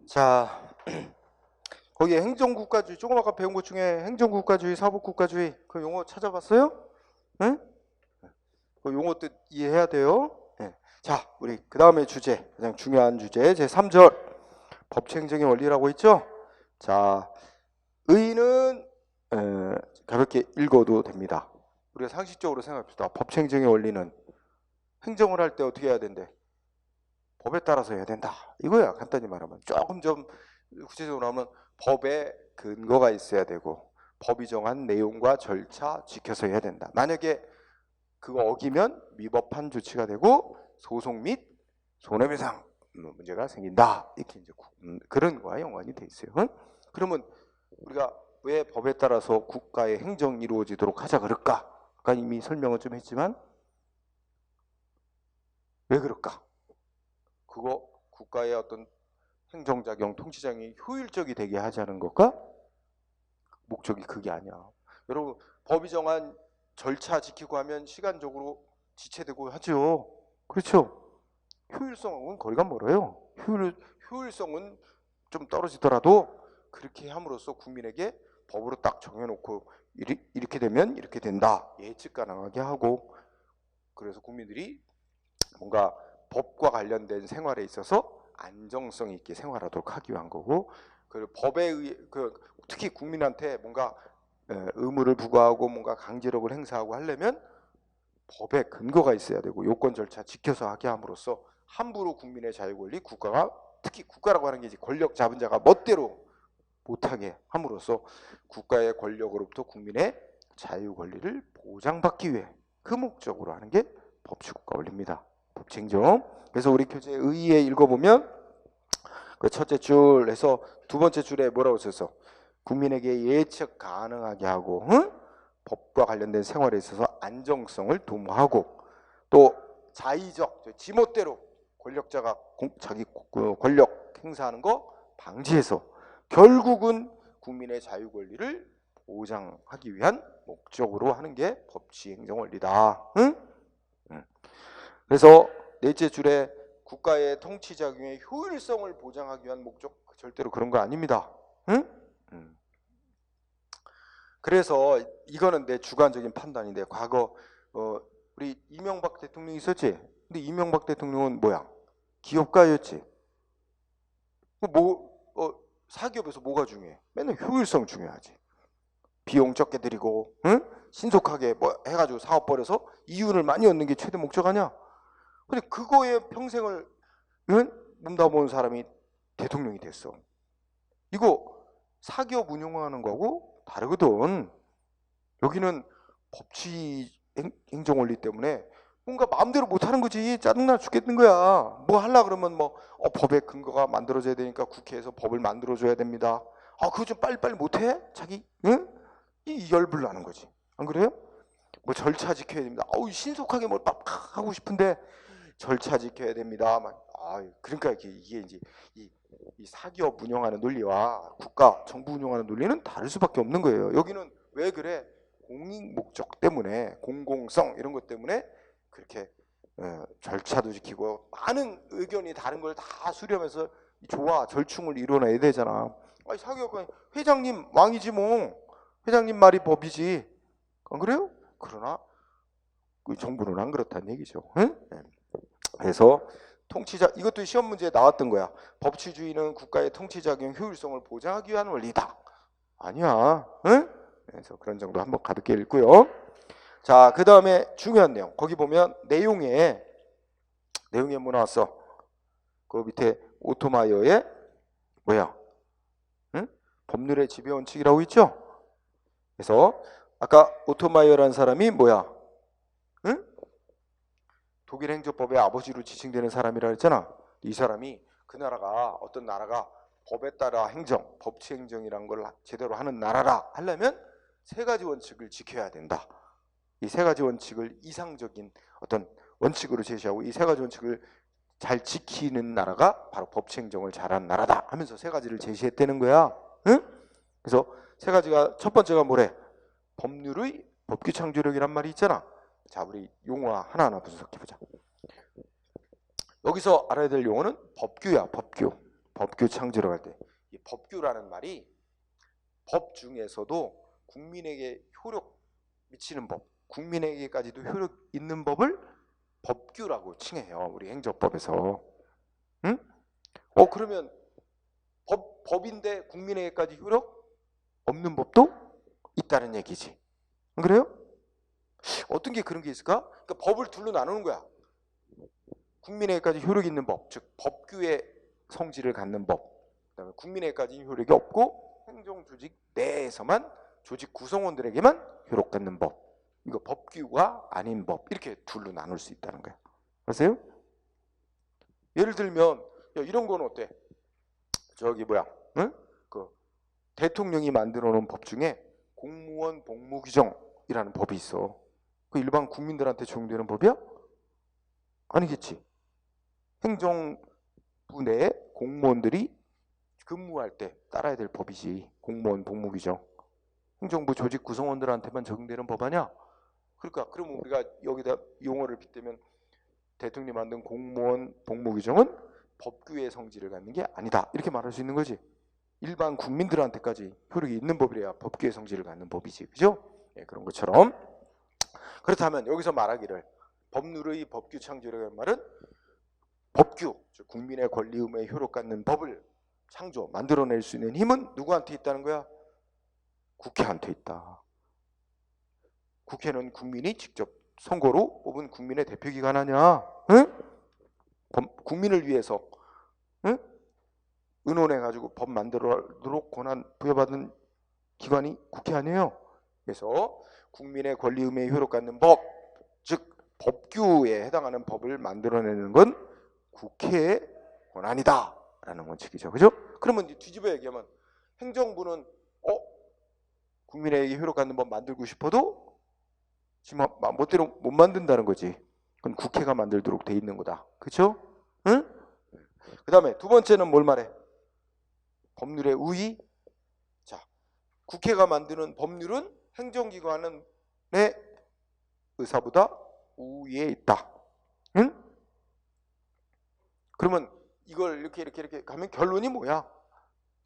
자, 거기에 행정국가주의, 조금 아까 배운 것 중에 행정국가주의, 사법국가주의 그 용어 찾아봤어요? 응? 그 용어 뜻 이해해야 돼요. 네. 자, 우리 그 다음에 주제, 가장 중요한 주제 제3절 법치행정의 원리라고 있죠? 자, 의의는 가볍게 읽어도 됩니다. 우리가 상식적으로 생각합시다. 법치행정의 원리는 행정을 할 때 어떻게 해야 된대? 법에 따라서 해야 된다. 이거야. 간단히 말하면. 조금 좀 구체적으로 하면 법에 근거가 있어야 되고 법이 정한 내용과 절차 지켜서 해야 된다. 만약에 그거 어기면 위법한 조치가 되고 소송 및 손해배상 문제가 생긴다. 이렇게 이제 그런 거와 연관이 돼 있어요. 응? 그러면 우리가 왜 법에 따라서 국가의 행정이 이루어지도록 하자 그럴까? 아까 이미 설명을 좀 했지만 왜 그럴까? 그거 국가의 어떤 행정작용, 통치작용이 효율적이 되게 하자는 것과 목적이 그게 아니야. 여러분 법이 정한 절차 지키고 하면 시간적으로 지체되고 하죠. 그렇죠? 효율성은 거리가 멀어요. 효율성은 좀 떨어지더라도 그렇게 함으로써 국민에게 법으로 딱 정해놓고 이렇게 되면 이렇게 된다. 예측 가능하게 하고 그래서 국민들이 뭔가 법과 관련된 생활에 있어서 안정성 있게 생활하도록 하기 위한 거고 그 법에 의해 특히 국민한테 뭔가 의무를 부과하고 뭔가 강제력을 행사하고 하려면 법에 근거가 있어야 되고 요건 절차 지켜서 하게 함으로써 함부로 국민의 자유 권리 국가가 특히 국가라고 하는 게 이제 권력 잡은 자가 멋대로 못하게 함으로써 국가의 권력으로부터 국민의 자유 권리를 보장받기 위해 그 목적으로 하는 게 법치국가 원리입니다. 법치행정. 그래서 우리 교재 의의에 읽어보면 그 첫째 줄에서 두 번째 줄에 뭐라고 썼어? 국민에게 예측 가능하게 하고 법과 관련된 생활에 있어서 안정성을 도모하고 또 자의적 지멋대로 권력자가 자기 권력 행사하는 거 방지해서 결국은 국민의 자유 권리를 보장하기 위한 목적으로 하는 게 법치행정 원리다. 응? 그래서 넷째 줄에 국가의 통치작용의 효율성을 보장하기 위한 목적 절대로 그런 거 아닙니다. 응? 그래서 이거는 내 주관적인 판단인데 과거 우리 이명박 대통령이 있었지. 근데 이명박 대통령은 뭐야? 기업가였지. 사기업에서 뭐가 중요해? 맨날 효율성 중요하지. 비용 적게 들이고 신속하게 뭐 해가지고 사업 벌여서 이윤을 많이 얻는 게 최대 목적 아니야? 근데 그거에 평생을 몸담아온 사람이 대통령이 됐어. 이거 사기업 운영하는 거하고 다르거든. 여기는 법치 행정 원리 때문에 뭔가 마음대로 못하는 거지. 짜증나 죽겠는 거야. 뭐 하려 그러면 법의 근거가 만들어져야 되니까 국회에서 법을 만들어줘야 됩니다. 그거 좀 빨리빨리 못해? 자기 이 열불 나는 거지. 안 그래요? 뭐 절차 지켜야 됩니다. 신속하게 뭐 빡 하고 싶은데 절차 지켜야 됩니다. 그러니까 이게 이제 이 사기업 운영하는 논리와 국가 정부 운영하는 논리는 다를 수밖에 없는 거예요. 여기는 왜 그래? 공익 목적 때문에 공공성 이런 것 때문에 그렇게 절차도 지키고 많은 의견이 다른 걸 다 수렴해서 조화 절충을 이뤄내야 되잖아. 사기업 회장님 왕이지 뭐. 회장님 말이 법이지. 안 그래요? 그러나 정부는 안 그렇다는 얘기죠. 응? 그래서 이것도 시험 문제에 나왔던 거야. 법치주의는 국가의 통치작용 효율성을 보장하기 위한 원리다. 아니야. 응? 그래서 그런 정도 한번 가볍게 읽고요. 자, 그 다음에 중요한 내용. 거기 보면 내용에 뭐 나왔어? 그 밑에 오토마이어의 뭐야? 응? 법률의 지배 원칙이라고 있죠? 그래서 아까 오토마이어라는 사람이 뭐야? 응? 독일 행정법의 아버지로 지칭되는 사람이라 했잖아. 이 사람이 그 나라가 어떤 나라가 법에 따라 법치 행정이라는 걸 제대로 하는 나라라 하려면 세 가지 원칙을 지켜야 된다. 이 세 가지 원칙을 이상적인 어떤 원칙으로 제시하고 이 세 가지 원칙을 잘 지키는 나라가 바로 법치 행정을 잘하는 나라다 하면서 세 가지를 제시했다는 거야. 응? 그래서 세 가지가 첫 번째가 뭐래? 법률의 법규 창조력이란 말이 있잖아. 자, 우리 용어 하나하나 분석해보자. 여기서 알아야 될 용어는 법규야, 법규. 법규 창조라고 할 때 이 법규라는 말이 법 중에서도 국민에게 효력 미치는 법, 국민에게까지도 효력 있는 법을 법규라고 칭해요. 우리 행정법에서. 응? 그러면 법인데 국민에게까지 효력 없는 법도 있다는 얘기지. 안 그래요? 어떤 게 그런 게 있을까? 그러니까 법을 둘로 나누는 거야. 국민에게까지 효력이 있는 법, 즉 법규의 성질을 갖는 법. 그다음에 국민에게까지 효력이 없고 행정조직 내에서만 조직 구성원들에게만 효력 갖는 법. 이거 법규가 아닌 법. 이렇게 둘로 나눌 수 있다는 거야. 아세요? 예를 들면 이런 건 어때? 저기 뭐야? 응? 그 대통령이 만들어 놓은 법 중에 공무원 복무규정이라는 법이 있어. 그 일반 국민들한테 적용되는 법이야? 아니겠지. 행정부 내에 공무원들이 근무할 때 따라야 될 법이지. 공무원 복무규정. 행정부 조직 구성원들한테만 적용되는 법 아니야? 그러니까 그러면 우리가 여기다 용어를 빗대면 대통령이 만든 공무원 복무규정은 법규의 성질을 갖는 게 아니다. 이렇게 말할 수 있는 거지. 일반 국민들한테까지 효력이 있는 법이래야 법규의 성질을 갖는 법이지. 그죠? 예, 그런 것처럼. 그렇다면 여기서 말하기를 법률의 법규 창조라는 말은 법규, 즉 국민의 권리 의무에 효력 갖는 법을 창조, 만들어낼 수 있는 힘은 누구한테 있다는 거야? 국회한테 있다. 국회는 국민이 직접 선거로 뽑은 국민의 대표기관 아니야. 응? 국민을 위해서 응? 의논해가지고 법 만들도록 권한 부여받은 기관이 국회 아니에요. 그래서 국민의 권리 의무에 효력 갖는 법, 즉 법규에 해당하는 법을 만들어내는 건 국회의 권한이다 라는 원칙이죠. 그죠? 그러면 뒤집어 얘기하면 행정부는 국민에게 효력 갖는 법 만들고 싶어도 지금 멋대로 못 만든다는 거지. 그건 국회가 만들도록 돼 있는 거다. 그렇죠? 응? 그 다음에 두 번째는 뭘 말해? 법률의 우위. 자, 국회가 만드는 법률은 행정기관의 의사보다 우위에 있다. 응? 그러면 이걸 이렇게 가면 결론이 뭐야?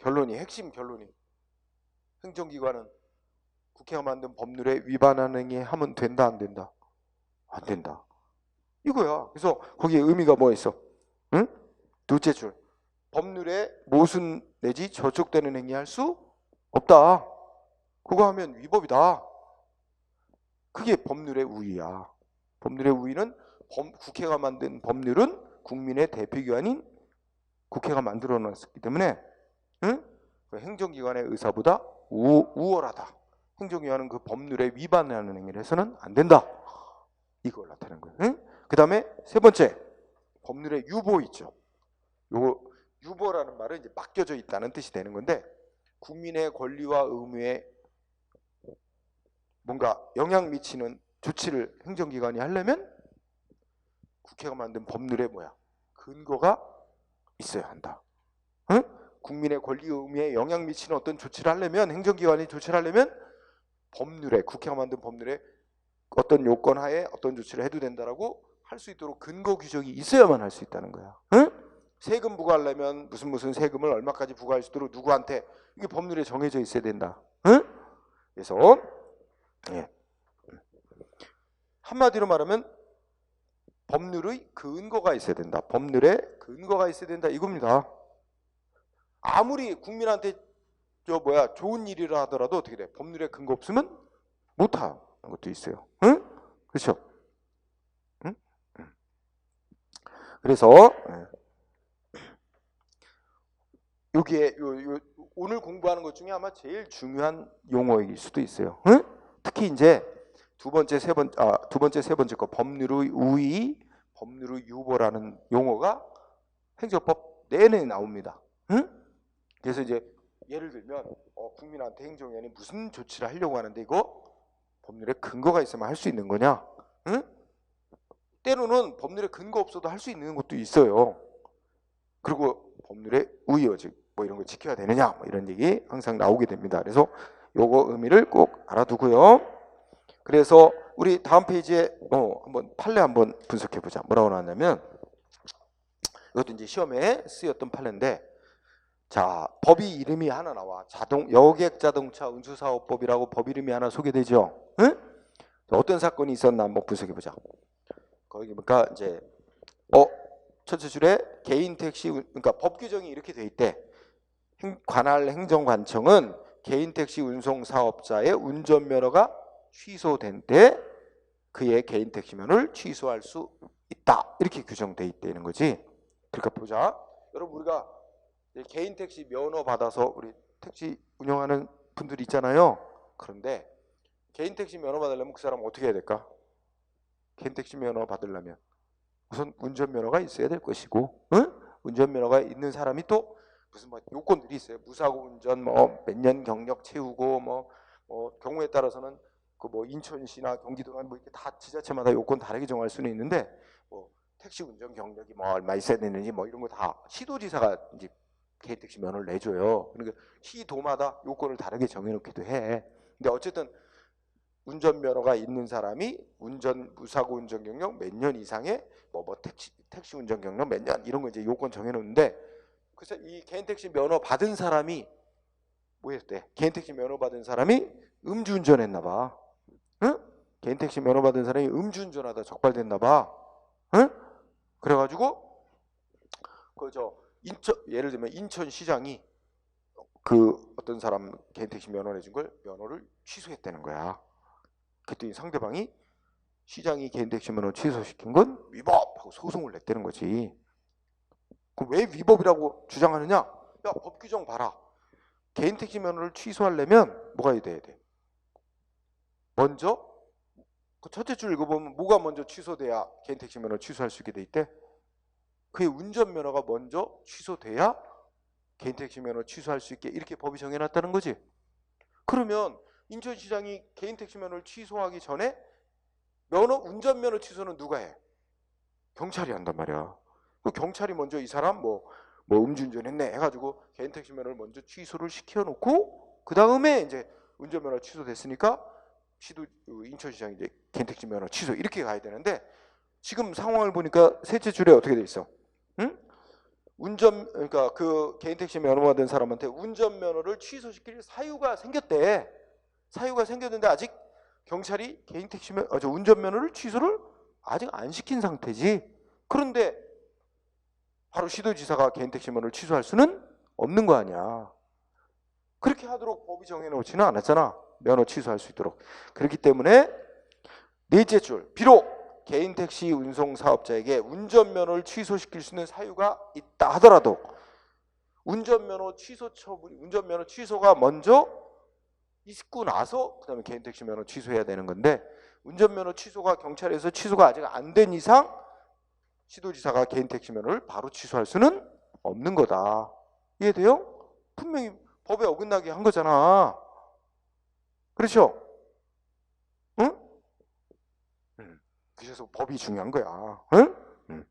핵심 결론이 행정기관은 국회가 만든 법률에 위반하는 게 하면 된다 안 된다? 안 된다. 이거야. 그래서 거기에 의미가 뭐 있어? 응? 둘째 줄. 법률에 모순 내지 저촉되는 행위할 수 없다. 그거 하면 위법이다. 그게 법률의 우위야. 법률의 우위는 국회가 만든 법률은 국민의 대표기관인 국회가 만들어 놨기 때문에 응? 행정기관의 의사보다 우월하다. 행정기관은 그 법률에 위반하는 행위를 해서는 안 된다. 이걸 나타내는 거예요. 응? 그 다음에 세 번째, 법률의 유보 있죠. 요거 유보라는 말은 이제 맡겨져 있다는 뜻이 되는 건데 국민의 권리와 의무에 뭔가 영향 미치는 조치를 행정기관이 하려면 국회가 만든 법률에 근거가 있어야 한다. 응? 국민의 권리 의무에 영향 미치는 어떤 조치를 하려면 행정기관이 조치를 하려면 법률에 국회가 만든 법률에 어떤 요건 하에 어떤 조치를 해도 된다라고 할 수 있도록 근거 규정이 있어야만 할 수 있다는 거야. 응? 세금 부과하려면 무슨 세금을 얼마까지 부과할 수 있도록 누구한테 이게 법률에 정해져 있어야 된다. 응? 그래서 예. 한마디로 말하면 법률의 근거가 있어야 된다. 법률에 근거가 있어야 된다 이겁니다. 아무리 국민한테 좋은 일이라 하더라도 어떻게 돼? 법률에 근거 없으면 못하는 것도 있어요. 응? 그렇죠? 응? 그래서 여기에 오늘 공부하는 것 중에 아마 제일 중요한 용어일 수도 있어요. 응? 특히 이제 두 번째 세 번째 거 법률의 우위, 법률의 유보라는 용어가 행정법 내내 나옵니다. 응? 그래서 이제 예를 들면 국민한테 행정위원이 무슨 조치를 하려고 하는데 이거 법률에 근거가 있으면 할 수 있는 거냐? 응? 때로는 법률에 근거 없어도 할 수 있는 것도 있어요. 그리고 법률의 우위요, 즉 이런 거 지켜야 되느냐, 이런 얘기 항상 나오게 됩니다. 그래서 요거 의미를 꼭 알아두고요. 그래서 우리 다음 페이지에 한번 판례 한번 분석해 보자. 뭐라고 나왔냐면 이것도 이제 시험에 쓰였던 판례인데 자, 법이 이름이 하나 나와. 여객자동차 운수사업법이라고 법 이름이 하나 소개되죠. 응? 어떤 사건이 있었나 한번 분석해 보자. 거기 보니까 이제 첫째 줄에 개인 택시 그러니까 법 규정이 이렇게 돼 있대. 관할 행정관청은 개인 택시 운송 사업자의 운전면허가 취소된 때 그의 개인 택시면허를 취소할 수 있다. 이렇게 규정돼 있다는 거지. 그러니까 보자. 여러분 우리가 개인 택시 면허 받아서 우리 택시 운영하는 분들 있잖아요. 그런데 개인 택시 면허 받으려면 그 사람 어떻게 해야 될까? 개인 택시 면허 받으려면 우선 운전면허가 있어야 될 것이고, 응? 운전면허가 있는 사람이 또 무슨 뭐 요건들이 있어요. 무사고 운전 뭐 몇 년 경력 채우고 뭐 경우에 따라서는 그 뭐 인천시나 경기도나 뭐 이렇게 다 지자체마다 요건 다르게 정할 수는 있는데 뭐 택시 운전 경력이 뭐 얼마 있어야 되는지 뭐 이런 거 다 시도지사가 이제 개인 택시 면허를 내줘요. 그러니까 시도마다 요건을 다르게 정해놓기도 해. 근데 어쨌든 운전면허가 있는 사람이 무사고 운전 경력 몇 년 이상의 택시 운전 경력 몇 년 이런 거 이제 요건 정해놓는데 그래서 이 개인 택시 면허 받은 사람이 뭐였대? 개인 택시 면허 받은 사람이 음주운전했나 봐. 응? 개인 택시 면허 받은 사람이 음주운전하다 적발됐나 봐. 응? 그래가지고 예를 들면 인천시장이 그 어떤 사람 개인 택시 면허 내준 걸 면허를 취소했다는 거야. 그랬더니 상대방이 시장이 개인 택시 면허 취소시킨 건 위법하고 소송을 냈다는 거지. 그럼 왜 위법이라고 주장하느냐? 야, 법 규정 봐라. 개인 택시 면허를 취소하려면 뭐가 돼야 돼? 먼저 그 첫째 줄 읽어보면 뭐가 먼저 취소돼야 개인 택시 면허 취소할 수 있게 돼 있대? 그의 운전면허가 먼저 취소돼야 개인 택시 면허 취소할 수 있게 이렇게 법이 정해놨다는 거지. 그러면 인천시장이 개인 택시 면허를 취소하기 전에 운전면허 취소는 누가 해? 경찰이 한단 말이야. 그 경찰이 먼저 이 사람 음주운전했네 해가지고 개인 택시 면허를 먼저 취소를 시켜놓고 그 다음에 이제 운전면허 취소됐으니까 인천시장이 이제 개인 택시 면허 취소 이렇게 가야 되는데 지금 상황을 보니까 셋째 줄에 어떻게 돼 있어? 응? 그러니까 그 개인 택시 면허 받은 사람한테 운전면허를 취소시킬 사유가 생겼대. 사유가 생겼는데 아직 경찰이 개인 택시 운전면허를 취소를 아직 안 시킨 상태지. 그런데 바로 시도지사가 개인 택시 면허를 취소할 수는 없는 거 아니야. 그렇게 하도록 법이 정해놓지는 않았잖아. 면허 취소할 수 있도록. 그렇기 때문에 넷째 줄, 비록 개인 택시 운송 사업자에게 운전면허를 취소시킬 수 있는 사유가 있다 하더라도 운전면허 취소가 먼저 있고 나서 그다음에 개인 택시 면허 취소해야 되는 건데 운전면허 취소가 경찰에서 취소가 아직 안 된 이상 시도지사가 개인 택시 면허를 바로 취소할 수는 없는 거다. 이해돼요? 분명히 법에 어긋나게 한 거잖아. 그렇죠? 응? 그래서 법이 중요한 거야. 응?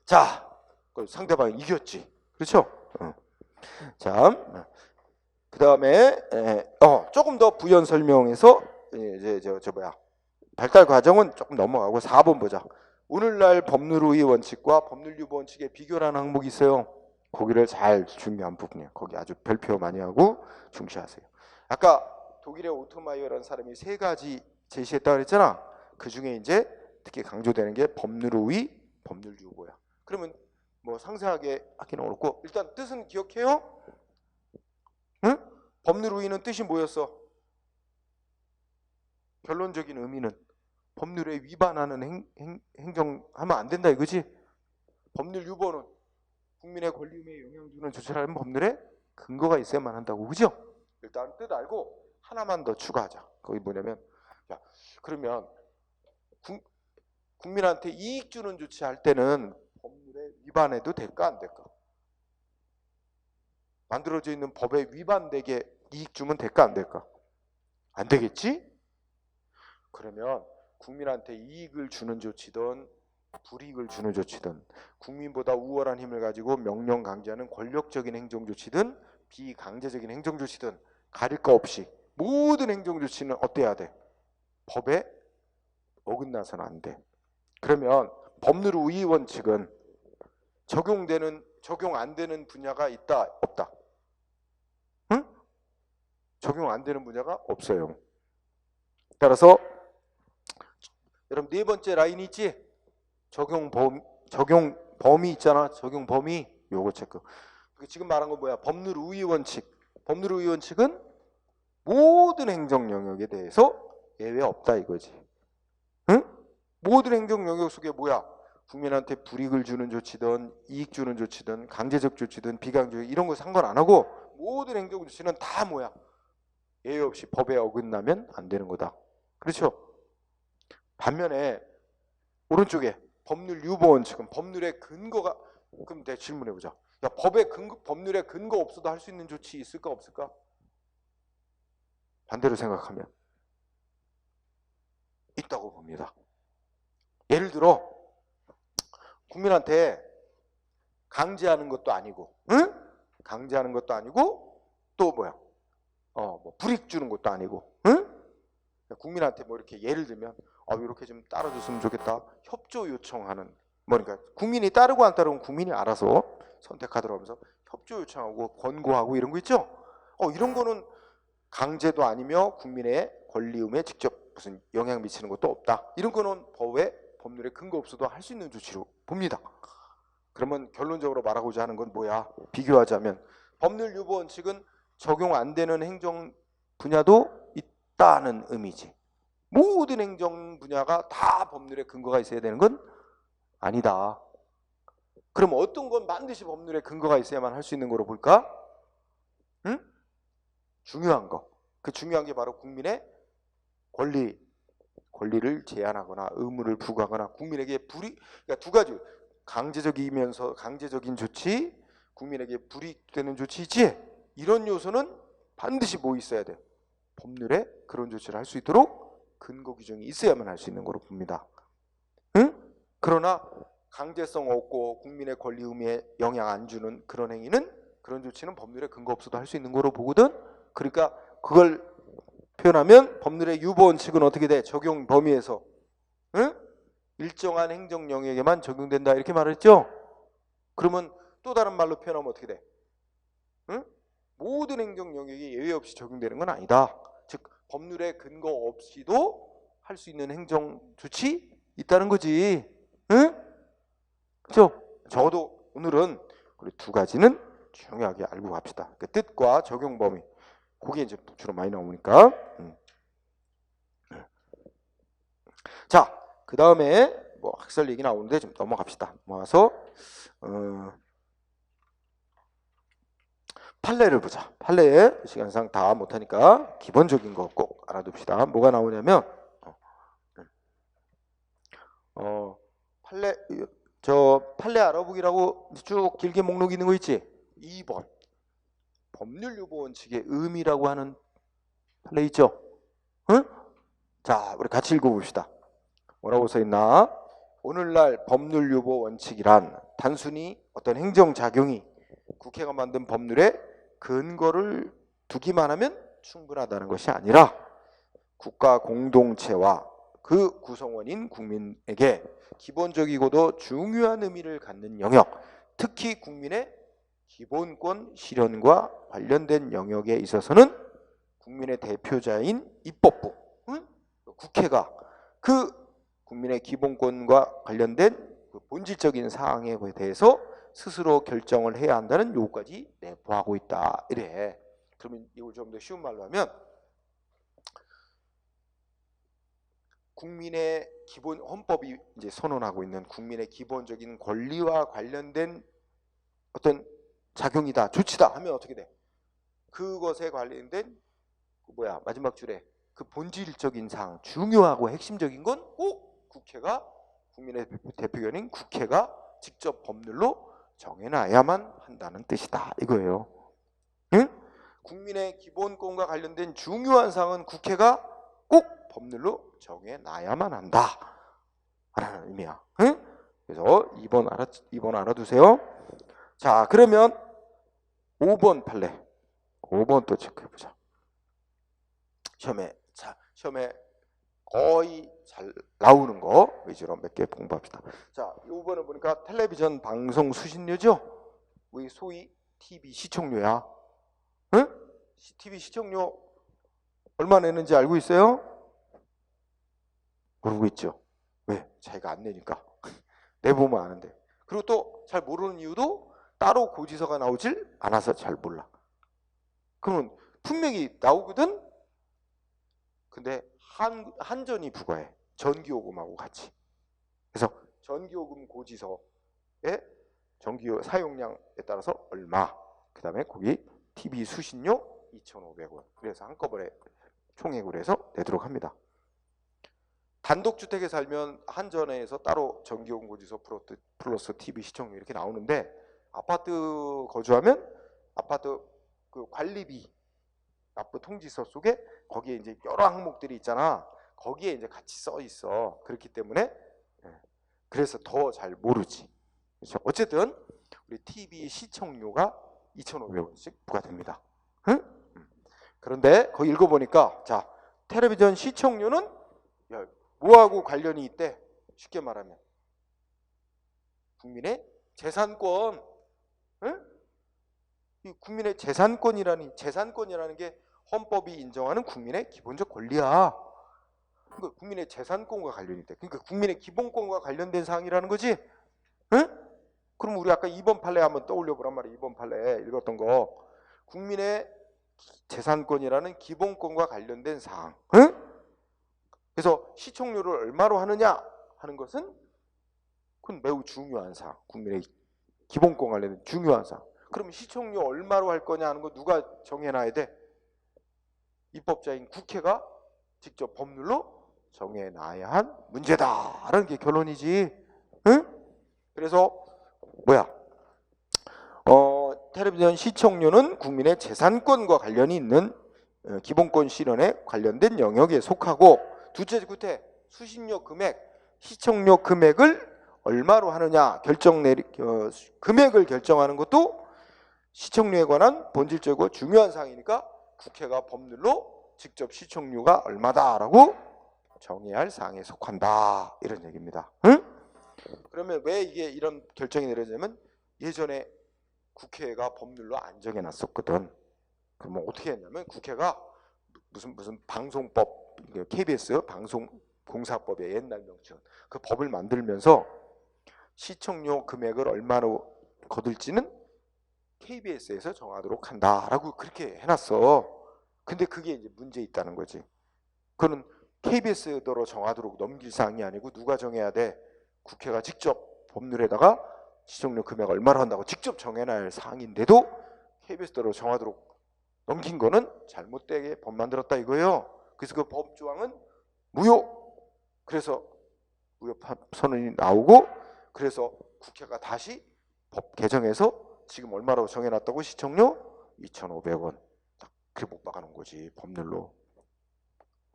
자, 상대방이 이겼지. 그렇죠? 자, 그 다음에 조금 더 부연 설명해서 이제 발달 과정은 조금 넘어가고 4번 보자. 오늘날 법률의 원칙과 법률유보 원칙의 비교라는 항목이 있어요. 거기를 잘 중요한 부분이에요. 거기 아주 별표 많이 하고 중시하세요. 아까 독일의 오토마이어라는 사람이 3가지 제시했다고 그랬잖아. 그 중에 이제 특히 강조되는 게 법률의 법률유보야. 그러면 뭐 상세하게 하기는 어렵고 일단 뜻은 기억해요? 응? 법률의는 뜻이 뭐였어? 결론적인 의미는 법률에 위반하는 행정하면 안 된다 이거지. 법률 유보는 국민의 권리에 영향 주는 조치를 하면 법률에 근거가 있어야만 한다고. 그죠? 일단 뜻 알고 하나만 더 추가하자. 거기 뭐냐면 그러면 국민한테 이익 주는 조치할 때는 법률에 위반해도 될까 안 될까? 만들어져 있는 법에 위반되게 이익 주면 될까 안 될까? 안 되겠지? 그러면 국민한테 이익을 주는 조치든 불이익을 주는 조치든 국민보다 우월한 힘을 가지고 명령 강제하는 권력적인 행정 조치든 비강제적인 행정 조치든 가릴 거 없이 모든 행정 조치는 어때야 돼? 법에 어긋나서는 안 돼. 그러면 법률의 원칙은 적용되는 적용 안 되는 분야가 있다, 없다? 응? 적용 안 되는 분야가 없어요. 따라서 여러분 네 번째 라인 있지? 적용 범위 있잖아. 적용 범위 요거 체크. 지금 말한 건 뭐야? 법률 우위 원칙. 법률 우위 원칙은 모든 행정 영역에 대해서 예외 없다 이거지. 응? 모든 행정 영역 속에 뭐야? 국민한테 불이익을 주는 조치든 이익 주는 조치든 강제적 조치든 비강제적 이런 거 상관 안 하고 모든 행정 조치는 다 뭐야? 예외 없이 법에 어긋나면 안 되는 거다. 그렇죠? 반면에 오른쪽에 법률 유보 원칙은 법률의 근거가, 그럼 내가 질문해 보자. 야, 법률의 근거 없어도 할 수 있는 조치 있을까 없을까? 반대로 생각하면 있다고 봅니다. 예를 들어 국민한테 강제하는 것도 아니고, 응? 강제하는 것도 아니고 또 뭐야? 뭐 불이익 주는 것도 아니고, 응? 국민한테 뭐 이렇게 예를 들면 이렇게 좀 따라줬으면 좋겠다. 협조 요청하는, 그러니까 국민이 따르고 안 따르면 국민이 알아서 선택하도록 하면서 협조 요청하고 권고하고 이런 거 있죠. 이런 거는 강제도 아니며 국민의 권리움에 직접 무슨 영향 미치는 것도 없다. 이런 거는 법률에 근거 없어도 할 수 있는 조치로 봅니다. 그러면 결론적으로 말하고자 하는 건 뭐야? 비교하자면 법률 유보 원칙은 적용 안 되는 행정 분야도 있다는 의미지. 모든 행정 분야가 다 법률에 근거가 있어야 되는 건 아니다. 그럼 어떤 건 반드시 법률에 근거가 있어야만 할 수 있는 거로 볼까? 응? 중요한 거. 그 중요한 게 바로 국민의 권리를 제한하거나 의무를 부과하거나 국민에게 그러니까 두 가지. 강제적인 조치, 국민에게 불이익되는 조치 있지? 이런 요소는 반드시 뭐 있어야 돼? 법률에 그런 조치를 할 수 있도록 근거 규정이 있어야만 할 수 있는 거로 봅니다. 응? 그러나 강제성 없고 국민의 권리 의무에 영향 안 주는 그런 행위는, 그런 조치는 법률에 근거 없어도 할 수 있는 거로 보거든. 그러니까 그걸 표현하면 법률의 유보 원칙은 어떻게 돼? 적용 범위에서, 응? 일정한 행정 영역에만 적용된다 이렇게 말했죠. 그러면 또 다른 말로 표현하면 어떻게 돼? 응? 모든 행정 영역이 예외 없이 적용되는 건 아니다. 즉 법률에 근거 없이도 할 수 있는 행정 조치 있다는 거지. 응? 그렇죠? 적어도 오늘은 우리 두 가지는 중요하게 알고 갑시다. 그 뜻과 적용 범위. 그게 이제 주로 많이 나오니까. 자, 그 다음에 뭐 학설 얘기 나오는데 좀 넘어갑시다. 넘어가서 판례를 보자. 판례 시간상 다 못하니까 기본적인 거 꼭 알아둡시다. 뭐가 나오냐면 판례 알아보기라고 쭉 길게 목록 있는 거 있지? 2번 법률 유보 원칙의 의미라고 하는 판례 있죠? 응? 자, 우리 같이 읽어봅시다. 뭐라고 써있나? 오늘날 법률 유보 원칙이란 단순히 어떤 행정작용이 국회가 만든 법률에 근거를 두기만 하면 충분하다는 것이 아니라 국가 공동체와 그 구성원인 국민에게 기본적이고도 중요한 의미를 갖는 영역, 특히 국민의 기본권 실현과 관련된 영역에 있어서는 국민의 대표자인 입법부, 국회가 그 국민의 기본권과 관련된 그 본질적인 사항에 대해서 스스로 결정을 해야 한다는 요구까지 내포하고 있다. 이래. 그러면 이걸 좀 더 쉬운 말로 하면 국민의 기본 헌법이 이제 선언하고 있는 국민의 기본적인 권리와 관련된 어떤 작용이다, 조치다 하면 어떻게 돼? 그것에 관련된 마지막 줄에 그 본질적인 사항, 중요하고 핵심적인 건 꼭 국회가, 국민의 대표견인 국회가 직접 법률로 정해놔야만 한다는 뜻이다 이거예요. 응? 국민의 기본권과 관련된 중요한 사항은 국회가 꼭 법률로 정해놔야만 한다 라는 의미야. 응? 그래서 2번 알아두세요. 자, 그러면 5번 판례, 5번 또 체크해보자. 시험에 거의 잘 나오는 거 위주로 몇 개 공부합시다. 자, 5번을 보니까 텔레비전 방송 수신료죠. 우리 소위 TV 시청료야. 응? TV 시청료 얼마 내는지 알고 있어요? 모르고 있죠. 왜? 자기가 안 내니까. 내보면 아는데. 그리고 또 잘 모르는 이유도 따로 고지서가 나오질 않아서 잘 몰라. 그러면 분명히 나오거든? 근데 한전이 부과해. 전기요금하고 같이. 그래서 전기요금 고지서에 전기요 사용량에 따라서 얼마, 그 다음에 거기 TV 수신료 2,500원. 그래서 한꺼번에 총액으로 해서 내도록 합니다. 단독주택에 살면 한전에서 따로 전기요금 고지서 플러스 TV 시청료 이렇게 나오는데, 아파트 거주하면 아파트 그 관리비 납부 통지서 속에 거기에 이제 여러 항목들이 있잖아. 거기에 이제 같이 써 있어. 그렇기 때문에 그래서 더 잘 모르지. 그렇죠? 어쨌든 우리 TV 시청료가 2,500원씩 부과됩니다. 응? 그런데 거기 읽어보니까 자, 텔레비전 시청료는 야, 뭐하고 관련이 있대? 쉽게 말하면 국민의 재산권. 응? 이 국민의 재산권이라는 게 헌법이 인정하는 국민의 기본적 권리야. 그러니까 국민의 재산권과 관련이 있대. 그러니까 국민의 기본권과 관련된 사항이라는 거지. 응? 그럼 우리 아까 2번 판례 한번 떠올려 보란 말이야. 2번 판례 읽었던 거. 국민의 재산권이라는 기본권과 관련된 사항. 응? 그래서 시청료를 얼마로 하느냐 하는 것은 그건 매우 중요한 사항. 국민의 기본권 관련된 중요한 사항. 그럼 시청료 얼마로 할 거냐 하는 거 누가 정해놔야 돼? 입법자인 국회가 직접 법률로 정해놔야 한 문제다라는 게 결론이지. 응? 그래서 뭐야? 텔레비전 시청료는 국민의 재산권과 관련이 있는 기본권 실현에 관련된 영역에 속하고, 둘째 구태 수신료 금액, 시청료 금액을 얼마로 하느냐 금액을 결정하는 것도 시청료에 관한 본질적이고 중요한 사항이니까 국회가 법률로 직접 시청료가 얼마다라고 정해야 할 사항에 속한다, 이런 얘기입니다. 응? 그러면 왜 이게 이런 결정이 내려지냐면 예전에 국회가 법률로 안 정해놨었거든. 그러면 어떻게 했냐면 국회가 무슨 방송법, KBS 방송공사법의 옛날 명칭, 그 법을 만들면서 시청료 금액을 얼마로 거둘지는 KBS에서 정하도록 한다라고 그렇게 해놨어. 근데 그게 이제 문제 있다는 거지. 그거는 KBS대로 정하도록 넘길 사항이 아니고 누가 정해야 돼? 국회가 직접 법률에다가 시청료 금액 얼마로 한다고 직접 정해놔야 할 사항인데도 KBS대로 정하도록 넘긴 거는 잘못되게 법 만들었다 이거예요. 그래서 그 법 조항은 무효. 그래서 무효 선언이 나오고, 그래서 국회가 다시 법 개정해서 지금 얼마로 정해놨다고? 시청료 2,500원. 그렇게 못 박아놓은 거지 법률로.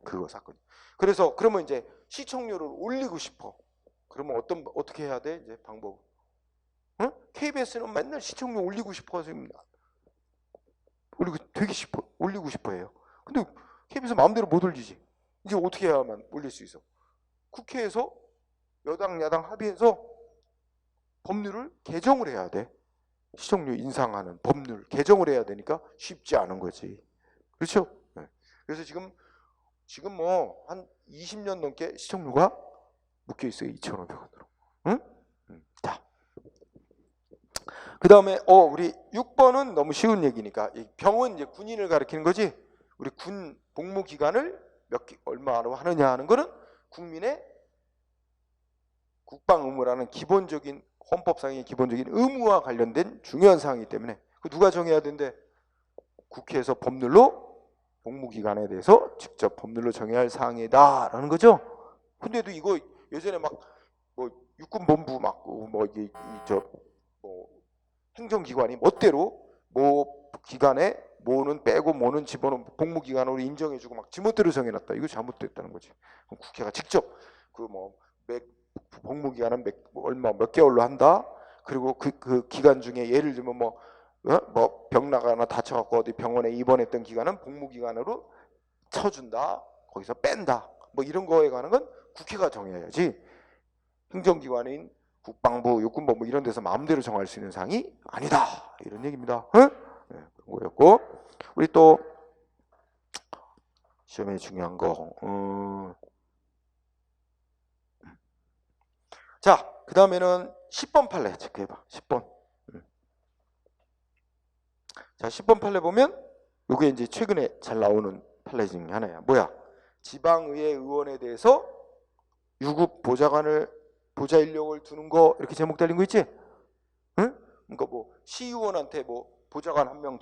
그거 사건. 그래서 그러면 이제 시청료를 올리고 싶어. 그러면 어떻게 해야 돼? 이제 방법. 응? KBS는 맨날 시청료 올리고 싶어 지금 올리고 싶어 해요. 근데 KBS 마음대로 못 올리지. 이제 어떻게 해야만 올릴 수 있어? 국회에서 여당 야당 합의해서 법률을 개정을 해야 돼. 시청료 인상하는 법률 개정을 해야 되니까 쉽지 않은 거지. 그렇죠? 네. 그래서 지금 뭐 한 20년 넘게 시청료가 묶여 있어요. 2,500원으로. 응? 자. 그다음에 우리 6번은 너무 쉬운 얘기니까, 병은 이제 군인을 가리키는 거지. 우리 군 복무 기간을 얼마로 하느냐 하는 거는 국민의 국방 의무라는 기본적인 헌법상의 기본적인 의무와 관련된 중요한 사항이기 때문에 그 누가 정해야 된대? 국회에서 법률로 복무 기간에 대해서 직접 법률로 정해야 할 사항이다라는 거죠. 근데도 이거 예전에 막 뭐 육군본부 행정기관이 멋대로 뭐 기간에 뭐는 빼고 뭐는 집어넣은 복무 기간으로 인정해주고 막 지멋대로 정해놨다. 이거 잘못됐다는 거지. 그럼 국회가 직접 복무 기간은 몇 개월로 한다. 그리고 그 기간 중에 예를 들면 병 나가거나 다쳐갖고 어디 병원에 입원했던 기간은 복무 기간으로 쳐준다. 거기서 뺀다. 뭐 이런 거에 관한 건 국회가 정해야지. 행정기관인 국방부, 육군부 뭐 이런 데서 마음대로 정할 수 있는 사항이 아니다. 이런 얘기입니다. 응? 네, 그런 거였고 우리 또 시험에 중요한 거. 자, 그 다음에는 10번 판례 체크해봐. 10번. 자, 10번 판례 보면 이게 이제 최근에 잘 나오는 판례 중에 하나야. 뭐야? 지방의회 의원에 대해서 유급 보좌 인력을 두는 거 이렇게 제목 달린 거 있지? 응? 그러니까 뭐 시의원한테 뭐 보좌관 한 명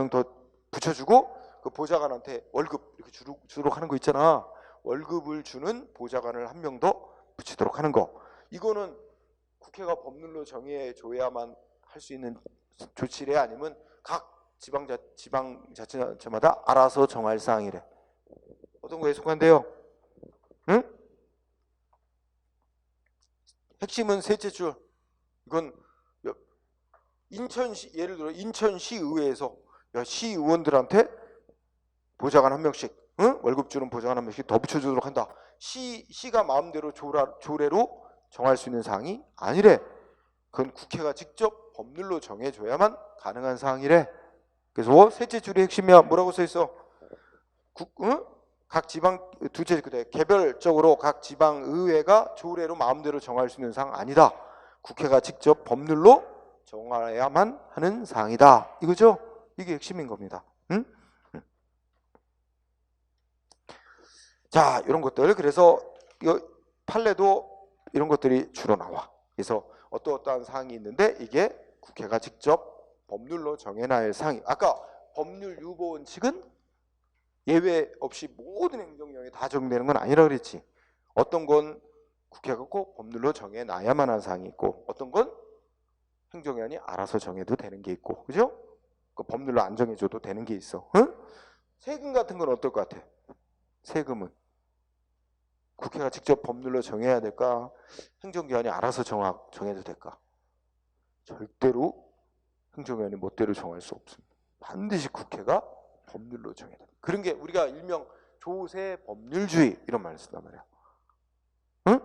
더 붙여주고 그 보좌관한테 월급 이렇게 주도록 하는 거 있잖아. 월급을 주는 보좌관을 한 명 더 붙이도록 하는 거. 이거는 국회가 법률로 정해줘야만 할 수 있는 조치래 아니면 각 지방자치단체마다 알아서 정할 사항이래. 어떤 거에 속한데요? 응? 핵심은 셋째 줄. 이건 예를 들어 인천시의회에서 시의원들한테 보좌관 한 명씩, 응? 월급 주는 보좌관 한 명씩 더 붙여주도록 한다. 시가 마음대로 조례로 정할 수 있는 사항이 아니래. 그건 국회가 직접 법률로 정해줘야만 가능한 사항이래. 그래서 셋째 줄의 핵심이야. 뭐라고 써 있어? 응? 각 지방 두째 개별적으로 각 지방 의회가 조례로 마음대로 정할 수 있는 사항 아니다. 국회가 직접 법률로 정해야만 하는 사항이다. 이거죠? 이게 핵심인 겁니다. 응? 자, 이런 것들. 그래서 이 판례도 이런 것들이 주로 나와. 그래서 어떠한 사항이 있는데 이게 국회가 직접 법률로 정해놔야 할 사항이. 아까 법률 유보 원칙은 예외 없이 모든 행정령에 다 적용되는 건 아니라 그랬지. 어떤 건 국회가 꼭 법률로 정해놔야만 하는 사항이 있고 어떤 건 행정위원이 알아서 정해도 되는 게 있고, 그죠? 그 법률로 안 정해줘도 되는 게 있어. 응? 세금 같은 건 어떨 것 같아? 세금은 국회가 직접 법률로 정해야 될까? 행정기관이 알아서 정해도 될까? 절대로 행정위원이 멋대로 정할 수 없습니다. 반드시 국회가 법률로 정해야 됩니다. 그런 게 우리가 일명 조세 법률주의 이런 말을 쓴단 말이야. 응?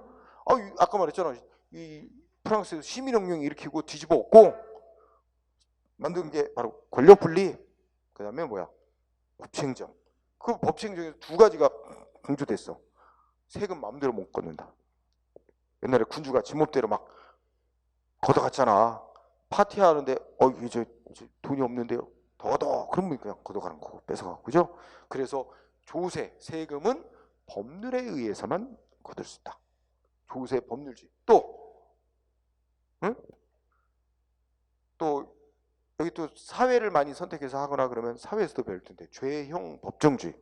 아까 말했잖아. 이 프랑스에서 시민혁명이 일으키고 뒤집어 엎고 만든 게 바로 권력분리. 그 다음에 뭐야? 법치행정. 그 법치행정에서 두 가지가 강조됐어. 세금 마음대로 못 걷는다. 옛날에 군주가 지멋대로 막 걷어갔잖아. 파티하는데 이제 돈이 없는데요. 더 그러면 그냥 걷어가는 거고 뺏어가고, 그죠? 그래서 조세, 세금은 법률에 의해서만 거둘 수 있다. 조세 법률주의. 응? 또 여기 또 사회를 많이 선택해서 하거나 그러면 사회에서도 배울 텐데 죄형 법정주의.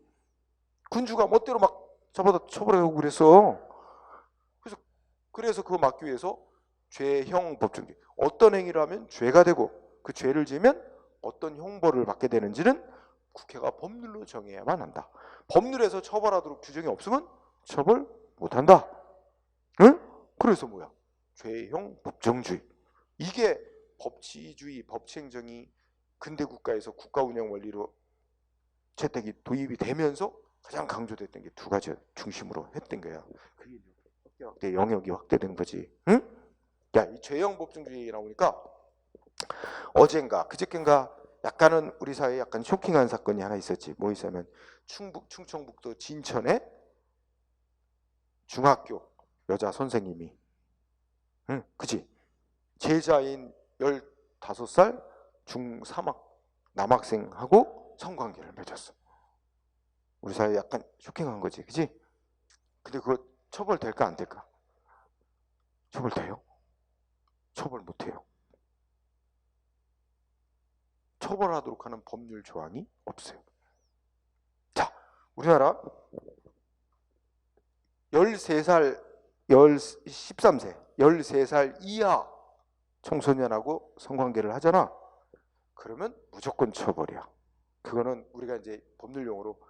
군주가 멋대로 막 잡아다 처벌하고 그랬어. 그래서 그거 막기 위해서 죄형 법정주의. 어떤 행위를 하면 죄가 되고 그 죄를 지으면 어떤 형벌을 받게 되는지는 국회가 법률로 정해야만 한다. 법률에서 처벌하도록 규정이 없으면 처벌 못한다. 응? 그래서 뭐야? 죄형 법정주의. 이게 법치주의, 법치행정이 근대 국가에서 국가 운영 원리로 채택이 도입이 되면서 가장 강조됐던 게 두 가지 중심으로 했던 거야. 그게 확대 영역이 확대된 거지. 응? 야, 이 죄형 법정주의 나오니까 어젠가 그저께인가 약간은 우리 사회에 약간 쇼킹한 사건이 하나 있었지. 뭐 있었냐면 충청북도 진천에 중학교 여자 선생님이, 응, 그지? 제자인 15살 중3학 남학생하고 성관계를 맺었어. 우리 사회에 약간 쇼킹한 거지, 그지? 근데 그거 처벌될까 안 될까? 처벌돼요? 처벌 못해요. 처벌하도록 하는 법률 조항이 없어요. 자, 우리나라 13살, 13세, 13살 이하 청소년하고 성관계를 하잖아. 그러면 무조건 처벌이야. 그거는 우리가 이제 법률 용어로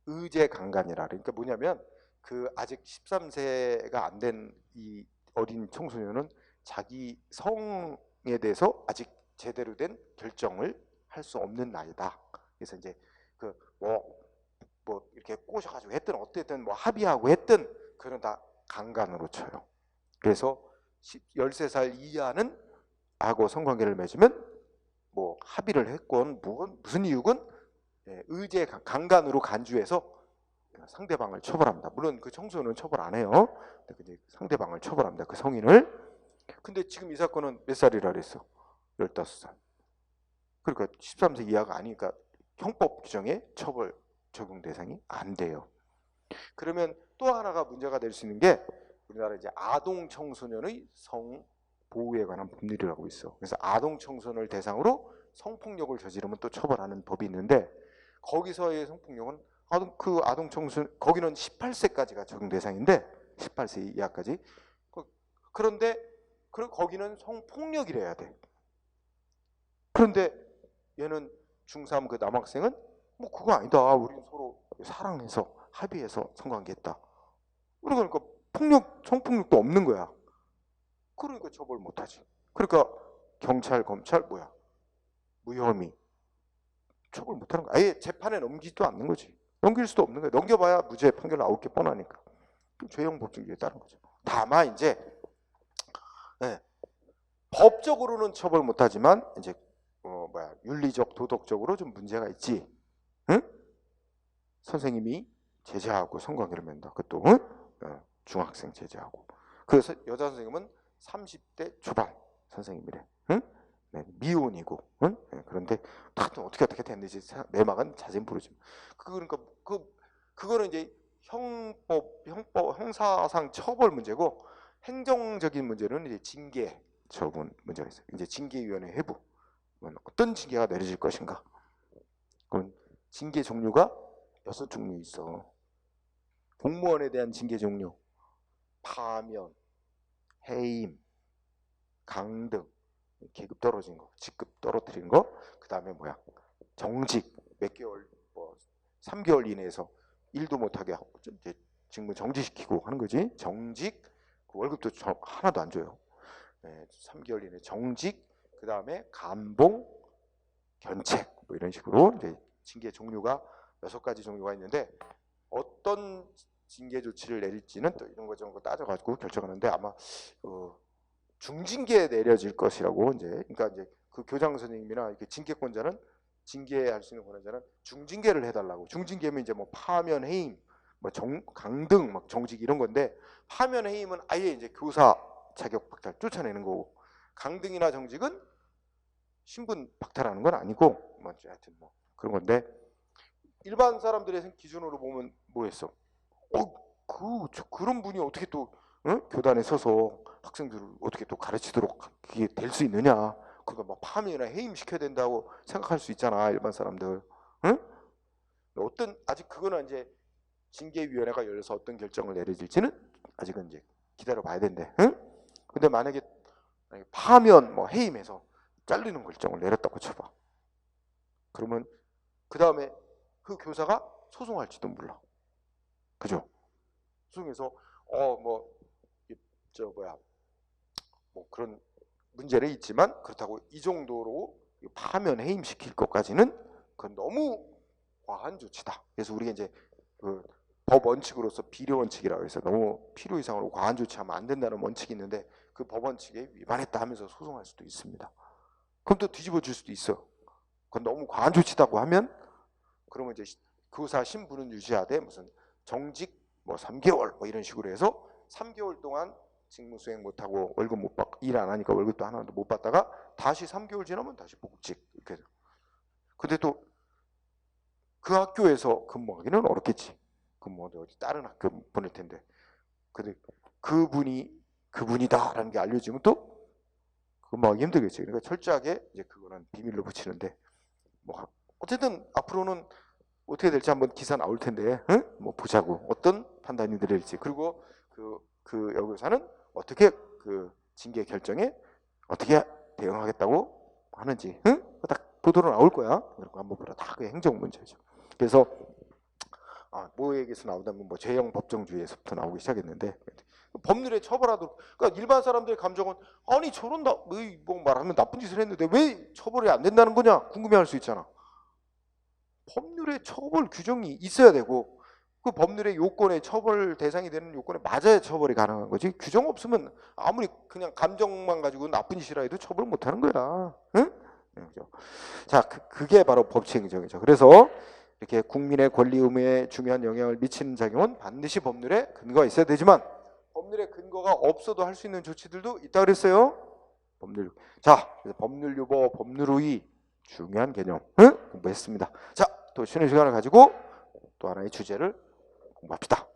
의제 강간이라. 그러니까 뭐냐면 그 아직 13세가 안 된 이 어린 청소년은 자기 성에 대해서 아직 제대로 된 결정을 할 수 없는 나이다. 그래서 이제 그 뭐 이렇게 꼬셔가지고 했든 어쨌든 뭐 합의하고 했든 그건 다 강간으로 쳐요. 그래서 13살 이하는 하고 성관계를 맺으면 뭐 합의를 했건 무슨 이유건 의제 강간으로 간주해서 상대방을 처벌합니다. 물론 그 청소년은 처벌 안 해요. 근데 상대방을 처벌합니다. 그 성인을. 근데 지금 이 사건은 몇 살이라 그랬어? 15살. 그러니까 13세 이하가 아니니까 형법 규정에 처벌 적용 대상이 안 돼요. 그러면 또 하나가 문제가 될 수 있는 게 우리나라 이제 아동 청소년의 성 보호에 관한 법률이라고 있어. 그래서 아동 청소년을 대상으로 성폭력을 저지르면 또 처벌하는 법이 있는데 거기서의 성폭력은 아동 청소년 거기는 18세까지가 적용 대상인데 18세 이하까지. 그런데 거기는 성폭력이래야 돼. 그런데 얘는 중3 그 남학생은 뭐 그거 아니다. 우리는 서로 사랑해서 합의해서 성관계했다. 그러니까 성폭력도 없는 거야. 그러니까 처벌 못하지. 그러니까 경찰, 검찰 무혐의 처벌 못하는 거야. 아예 재판에 넘기지도 않는 거지. 넘길 수도 없는 거야. 넘겨봐야 무죄 판결 나올 게 뻔하니까. 죄형 법정주의에 따른 거죠. 다만 이제 법적으로는 처벌 못하지만 이제 윤리적, 도덕적으로 좀 문제가 있지. 응? 선생님이 제재하고 성관계를 맺는다. 그것도 중학생 제재하고. 그래서 여자 선생님은 30대 초반 선생님이래. 응? 미혼이고. 응? 그런데 어떻게 됐는지 내막은 자세히 모르지. 그러니까 그거는 이제 형사상 처벌 문제고 행정적인 문제는 이제 징계 처분 문제가 있어요. 이제 징계위원회 회부. 어떤 징계가 내려질 것인가. 그럼 징계 종류가 6종류 있어. 공무원에 대한 징계 종류. 파면, 해임, 강등, 계급 떨어진 거, 직급 떨어뜨린 거, 그 다음에 정직, 몇 개월, 3개월 이내에서 일도 못하게 하고 직무 정지시키고 하는 거지. 정직, 월급도 하나도 안 줘요. 3개월 이내 정직, 그 다음에 감봉, 견책 이런 식으로 이제 징계 종류가 6가지 종류가 있는데 어떤 징계 조치를 내릴지는 또 이런 거 저런 거 따져가지고 결정하는데 아마 중징계 내려질 것이라고 그러니까 이제 그 교장 선생님이나 이렇게 징계권자는 징계할 수 있는 권한자는 중징계를 해달라고. 중징계면 이제 파면, 해임, 강등, 정직 이런 건데 파면, 해임은 아예 이제 교사 자격 박탈 쫓아내는 거고 강등이나 정직은 신분 박탈하는 건 아니고 하여튼 그런 건데 일반 사람들의 기준으로 보면 뭐했어? 그런 분이 어떻게 또 교단에 서서 학생들을 어떻게 또 가르치도록 그게 될 수 있느냐? 그러니까 파면이나 해임 시켜야 된다고 생각할 수 있잖아 일반 사람들. 응? 아직 그거는 이제 징계위원회가 열려서 어떤 결정을 내려질지는 아직은 이제 기다려봐야 된대. 응? 근데 만약에 파면 해임해서 잘리는 결정을 내렸다고 쳐봐. 그러면 그 다음에 그 교사가 소송할지도 몰라. 그죠? 소송해서 그런 문제는 있지만 그렇다고 이 정도로 파면 해임시킬 것까지는 그건 너무 과한 조치다. 그래서 우리가 이제 법 원칙으로서 비례 원칙이라고 해서 너무 필요 이상으로 과한 조치하면 안 된다는 원칙이 있는데 그 법 원칙에 위반했다 하면서 소송할 수도 있습니다. 그럼 또 뒤집어 줄 수도 있어. 그건 너무 과한 조치다고 하면 그러면 이제 교사 신분은 유지하되 무슨 정직 3개월 이런 식으로 해서 3개월 동안 직무 수행 못하고 월급 못 받고 일 안 하니까 월급도 하나도 못 받다가 다시 3개월 지나면 다시 복직 이렇게. 근데 또 그 학교에서 근무하기는 어렵겠지. 근무하는데 다른 학교 보낼 텐데. 근데 그분이다라는 게 알려지면 또 근무하기 힘들겠지. 그러니까 철저하게 이제 그거는 비밀로 붙이는데 어쨌든 앞으로는 어떻게 될지 한번 기사 나올 텐데, 보자고 어떤 판단이 내릴지. 그리고 그 여교사는 어떻게 그 징계 결정에 어떻게 대응하겠다고 하는지, 딱 보도로 나올 거야. 그리고 한번 보라. 다 그 행정 문제죠. 그래서 뭐에게서 나오다면 죄형 법정주의에서부터 나오기 시작했는데 법률에 처벌하도록. 그러니까 일반 사람들의 감정은 아니 저런 말하면 나쁜 짓을 했는데 왜 처벌이 안 된다는 거냐 궁금해할 수 있잖아. 법률에 처벌 규정이 있어야 되고 그 법률의 요건에 처벌 대상이 되는 요건에 맞아야 처벌이 가능한 거지. 규정 없으면 아무리 그냥 감정만 가지고 나쁜 짓이라 해도 처벌 못 하는 거야. 응? 그죠? 자, 그게 바로 법치 행정이죠. 그래서 이렇게 국민의 권리 의무에 중요한 영향을 미치는 작용은 반드시 법률에 근거가 있어야 되지만 법률에 근거가 없어도 할 수 있는 조치들도 있다 그랬어요. 법률. 자, 그래서 법률 유보, 법률 우위 중요한 개념 공부했습니다. 자, 또 쉬는 시간을 가지고 또 하나의 주제를 공부합시다.